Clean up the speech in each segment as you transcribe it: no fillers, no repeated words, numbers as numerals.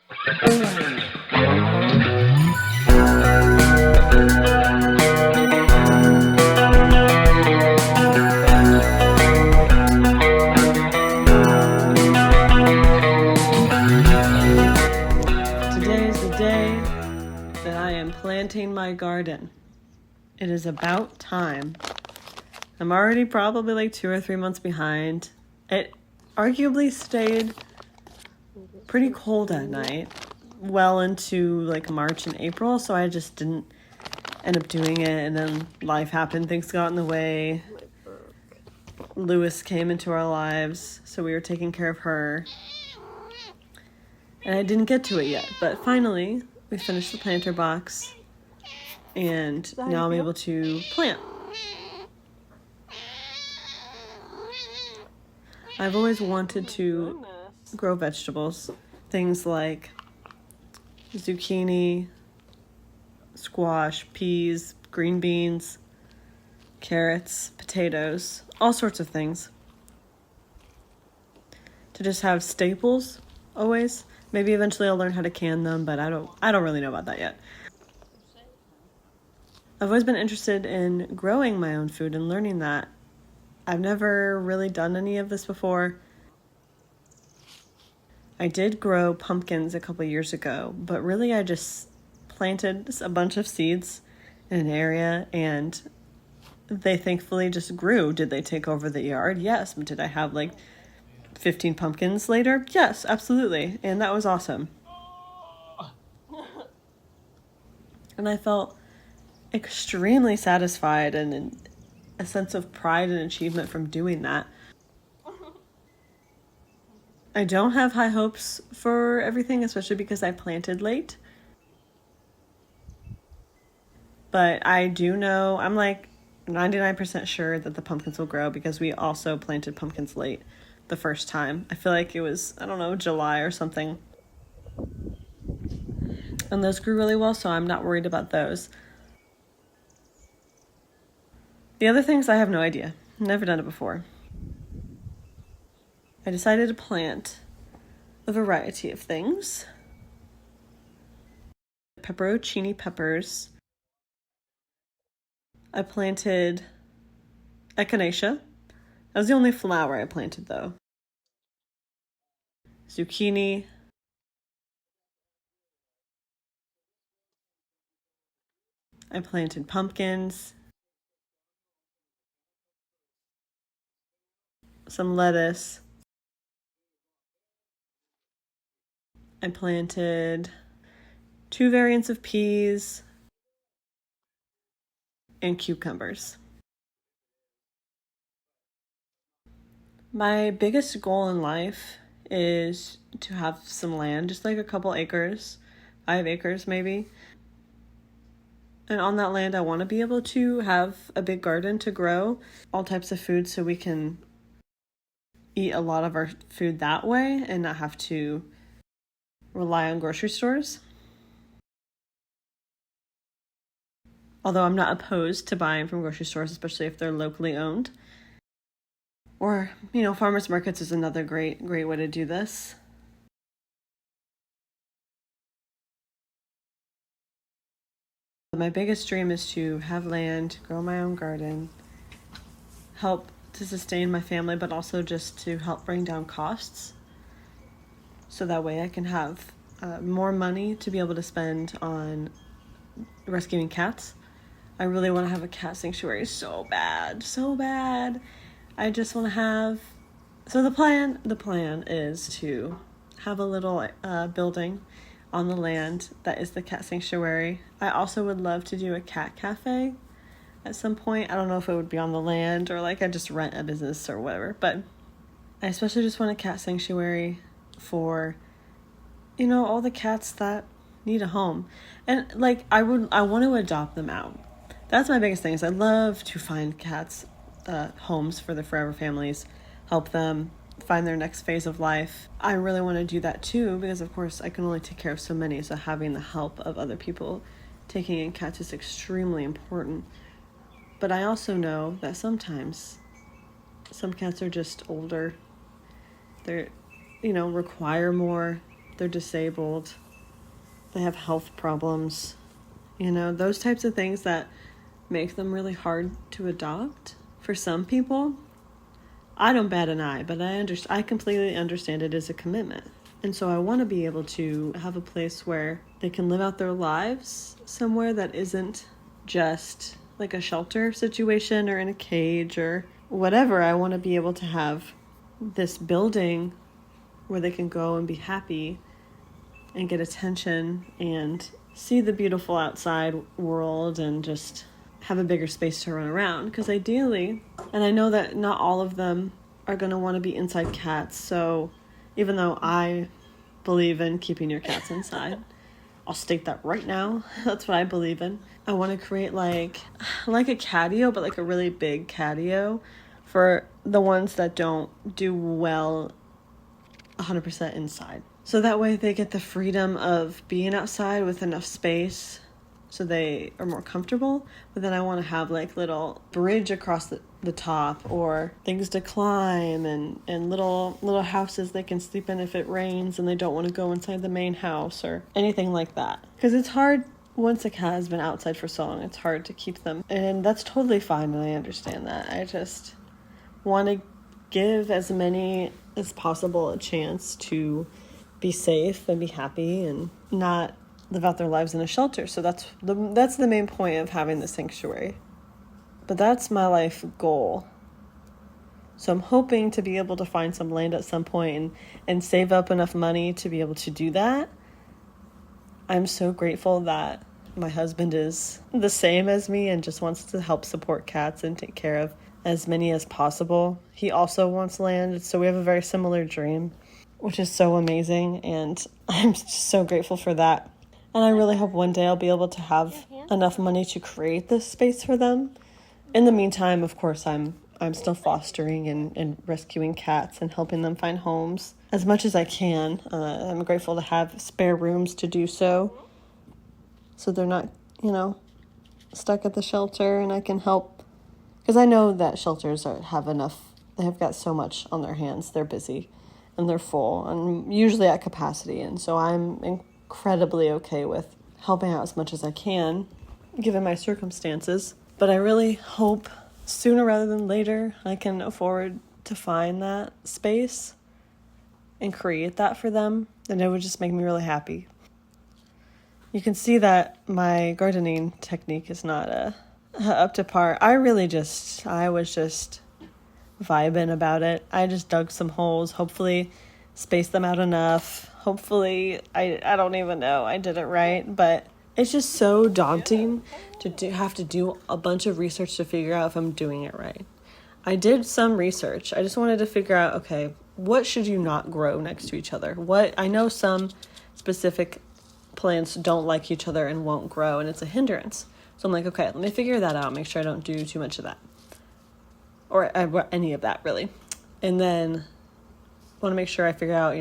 Today is the day that I am planting my garden. It is about time. I'm already probably like 2 or 3 months behind. It arguably stayed pretty cold at night, well into like March and April, so I just didn't end up doing it, and then life happened, things got in the way. Lewis came into our lives, so we were taking care of her. And I didn't get to it yet, but finally we finished the planter box, and now I'm able to plant. I've always wanted to grow vegetables, things like zucchini, squash, peas, green beans, carrots, potatoes, all sorts of things. To just have staples always. Maybe eventually I'll learn how to can them, but I don't really know about that yet. I've always been interested in growing my own food and learning that. I've never really done any of this before. I did grow pumpkins a couple years ago, but really I just planted a bunch of seeds in an area, and they thankfully just grew. Did they take over the yard? Yes. Did I have like 15 pumpkins later? Yes, absolutely. And that was awesome. And I felt extremely satisfied and a sense of pride and achievement from doing that. I don't have high hopes for everything, especially because I planted late. But I do know, I'm like 99% sure that the pumpkins will grow because we also planted pumpkins late the first time. I feel like it was, I don't know, July or something. And those grew really well, so I'm not worried about those. The other things, I have no idea. Never done it before. I decided to plant a variety of things. Pepperoncini peppers. I planted echinacea. That was the only flower I planted, though. Zucchini. I planted pumpkins. Some lettuce. I planted 2 variants of peas and cucumbers. My biggest goal in life is to have some land, just like a couple acres, 5 acres maybe. And on that land, I want to be able to have a big garden to grow all types of food so we can eat a lot of our food that way and not have to rely on grocery stores. Although I'm not opposed to buying from grocery stores, especially if they're locally owned. Or, farmers markets is another great way to do this. My biggest dream is to have land, grow my own garden, help to sustain my family, but also just to help bring down costs. So that way I can have more money to be able to spend on rescuing cats. I really want to have a cat sanctuary so bad. I just want to have... So the plan is to have a little building on the land that is the cat sanctuary. I also would love to do a cat cafe at some point. I don't know if it would be on the land or like I just rent a business or whatever, but I especially just want a cat sanctuary for, all the cats that need a home. And like I want to adopt them out. That's my biggest thing is I love to find cats homes for the forever families, help them find their next phase of life. I really want to do that too because of course I can only take care of so many, so having the help of other people taking in cats is extremely important. But I also know that sometimes some cats are just older. They're, require more they're disabled, they have health problems, those types of things that make them really hard to adopt for some people. I don't bat an eye, but I completely understand it as a commitment. And so I want to be able to have a place where they can live out their lives somewhere that isn't just like a shelter situation or in a cage or whatever. I want to be able to have this building where they can go and be happy and get attention and see the beautiful outside world and just have a bigger space to run around. Because ideally, and I know that not all of them are going to want to be inside cats, so even though I believe in keeping your cats inside, I'll state that right now. That's what I believe in. I want to create like a catio, but like a really big catio for the ones that don't do well 100% inside. So that way they get the freedom of being outside with enough space so they are more comfortable. But then I want to have like little bridge across the top, or things to climb, and little houses they can sleep in if it rains and they don't want to go inside the main house or anything like that. Because it's hard once a cat has been outside for so long, it's hard to keep them. And that's totally fine, and I understand that. I just want to give as many as possible a chance to be safe and be happy and not live out their lives in a shelter. So that's the main point of having the sanctuary. But that's my life goal. So I'm hoping to be able to find some land at some point and save up enough money to be able to do that. I'm so grateful that my husband is the same as me and just wants to help support cats and take care of as many as possible. He also wants land, so we have a very similar dream, which is so amazing, and I'm just so grateful for that. And I really hope one day I'll be able to have enough money to create this space for them. In the meantime, of course, I'm still fostering and rescuing cats and helping them find homes as much as I can. I'm grateful to have spare rooms to do so they're not, stuck at the shelter, and I can help. Because I know that shelters have enough. They have got so much on their hands. They're busy and they're full and usually at capacity. And so I'm incredibly okay with helping out as much as I can, given my circumstances. But I really hope sooner rather than later I can afford to find that space and create that for them. And it would just make me really happy. You can see that my gardening technique is not up to par. I was just vibing about it. I just dug some holes, hopefully spaced them out enough. Hopefully, I don't even know, I did it right, but it's just so daunting to have to do a bunch of research to figure out if I'm doing it right. I did some research. I just wanted to figure out, okay, what should you not grow next to each other? I know some specific plants don't like each other and won't grow, and it's a hindrance. So I'm like, okay, let me figure that out, make sure I don't do too much of that. Or any of that, really. And then I want to make sure I figure out,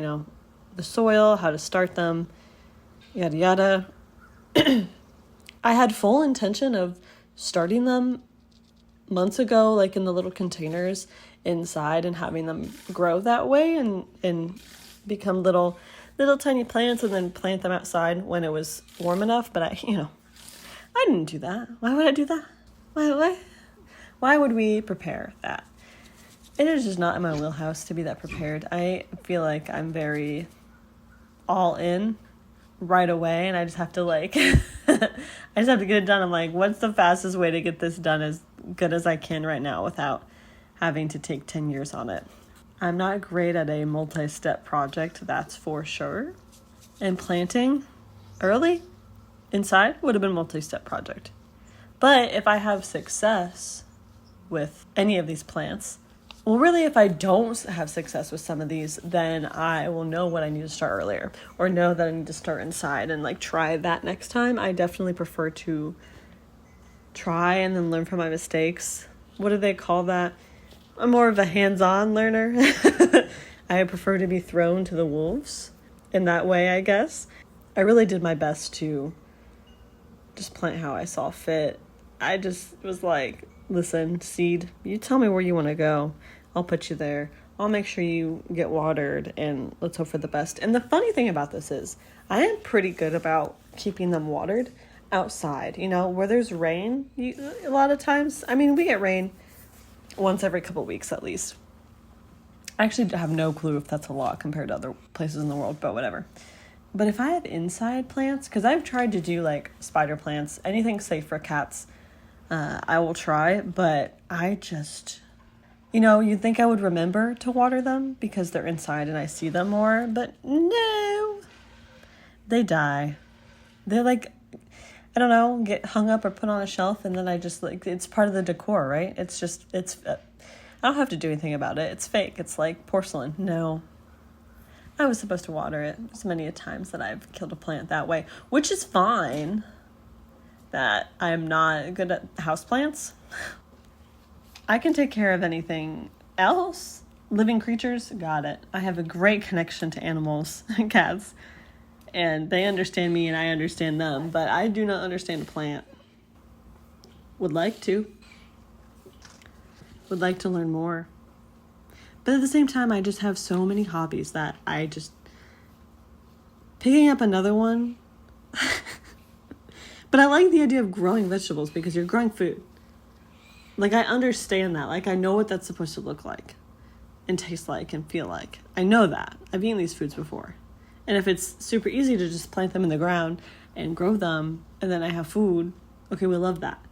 the soil, how to start them, yada, yada. I had full intention of starting them months ago, like in the little containers inside, and having them grow that way and become little tiny plants, and then plant them outside when it was warm enough. But I didn't do that. Why would I do that? Why would we prepare that? It is just not in my wheelhouse to be that prepared. I feel like I'm very all in right away, and I just have to I just have to get it done. I'm like, what's the fastest way to get this done as good as I can right now without having to take 10 years on it? I'm not great at a multi-step project, that's for sure. And planting early inside would have been a multi-step project. But if I have success with any of these plants, well, really, if I don't have success with some of these, then I will know what I need to start earlier, or know that I need to start inside and try that next time. I definitely prefer to try and then learn from my mistakes. What do they call that? I'm more of a hands-on learner. I prefer to be thrown to the wolves in that way, I guess. I really did my best to just plant how I saw fit. I just was like, listen, seed, you tell me where you want to go. I'll put you there. I'll make sure you get watered, and let's hope for the best. And the funny thing about this is I am pretty good about keeping them watered outside, you know, where there's rain. A lot of times, I mean, we get rain once every couple weeks at least. I actually have no clue if that's a lot compared to other places in the world, but whatever. But if I have inside plants, because I've tried to do like spider plants, anything safe for cats, I will try, but I just, you know, you'd think I would remember to water them because they're inside and I see them more, but no, they die. They're like, I don't know, get hung up or put on a shelf, and then I just like, it's part of the decor, right? It's just, I don't have to do anything about it. It's fake. It's like porcelain. No. I was supposed to water it. There's many a times that I've killed a plant that way, which is fine. That I'm not good at houseplants. I can take care of anything else. Living creatures, got it. I have a great connection to animals and cats, and they understand me and I understand them, but I do not understand a plant. Would like to learn more. But at the same time, I just have so many hobbies that I just, picking up another one. But I like the idea of growing vegetables because you're growing food. Like, I understand that. Like, I know what that's supposed to look like and taste like and feel like. I know that. I've eaten these foods before. And if it's super easy to just plant them in the ground and grow them, and then I have food, okay, we love that.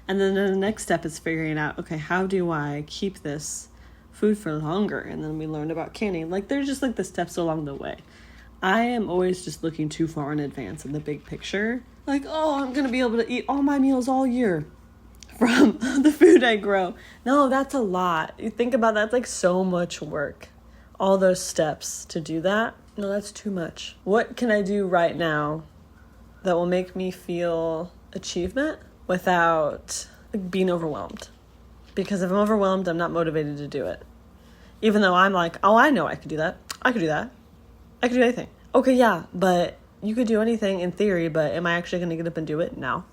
And then the next step is figuring out, okay, how do I keep this food for longer? And then we learned about canning. Like, they're just like the steps along the way. I am always just looking too far in advance in the big picture. Like, oh, I'm going to be able to eat all my meals all year from the food I grow. No, that's a lot. You think about that, it's like so much work. All those steps to do that. No, that's too much. What can I do right now that will make me feel achievement without being overwhelmed? Because if I'm overwhelmed, I'm not motivated to do it. Even though I'm like, oh, I know I could do that. I could do that. I could do anything. Okay, yeah, but you could do anything in theory, but am I actually going to get up and do it? No.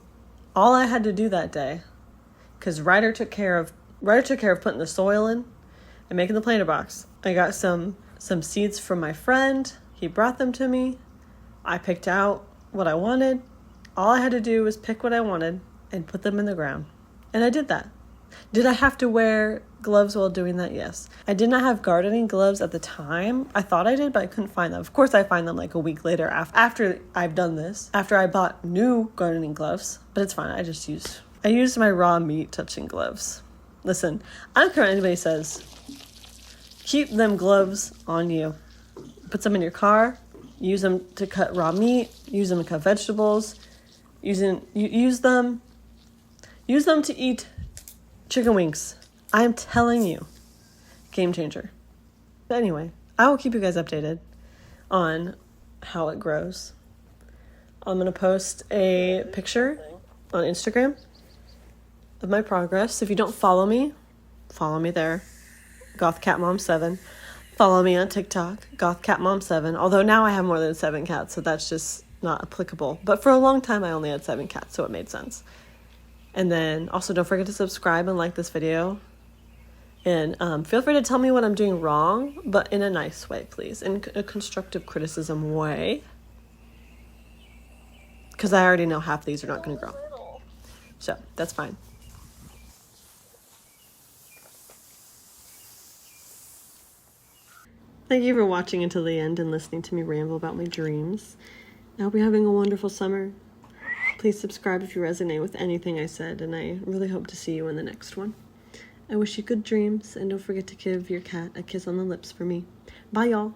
All I had to do that day, because Ryder took care of putting the soil in and making the planter box. I got some seeds from my friend. He brought them to me. I picked out what I wanted. All I had to do was pick what I wanted and put them in the ground. And I did that. Did I have to wear gloves while doing that? Yes. I did not have gardening gloves at the time. I thought I did, but I couldn't find them. Of course, I find them like a week later after I've done this, after I bought new gardening gloves. But it's fine. I used my raw meat touching gloves. Listen, I don't care what anybody says. Keep them gloves on you. Put them in your car. Use them to cut raw meat. Use them to cut vegetables. Use them to eat chicken wings. I am telling you, game changer. But anyway, I will keep you guys updated on how it grows. I'm going to post a picture on Instagram of my progress. If you don't follow me there. Goth Cat Mom 7. Follow me on TikTok, Goth Cat Mom 7. Although now I have more than 7 cats, so that's just not applicable. But for a long time, I only had 7 cats, so it made sense. And then also don't forget to subscribe and like this video. And feel free to tell me what I'm doing wrong, but in a nice way, please. In a constructive criticism way. Because I already know half these are not going to grow. So that's fine. Thank you for watching until the end and listening to me ramble about my dreams. I hope you're having a wonderful summer. Please subscribe if you resonate with anything I said, and I really hope to see you in the next one. I wish you good dreams, and don't forget to give your cat a kiss on the lips for me. Bye, y'all.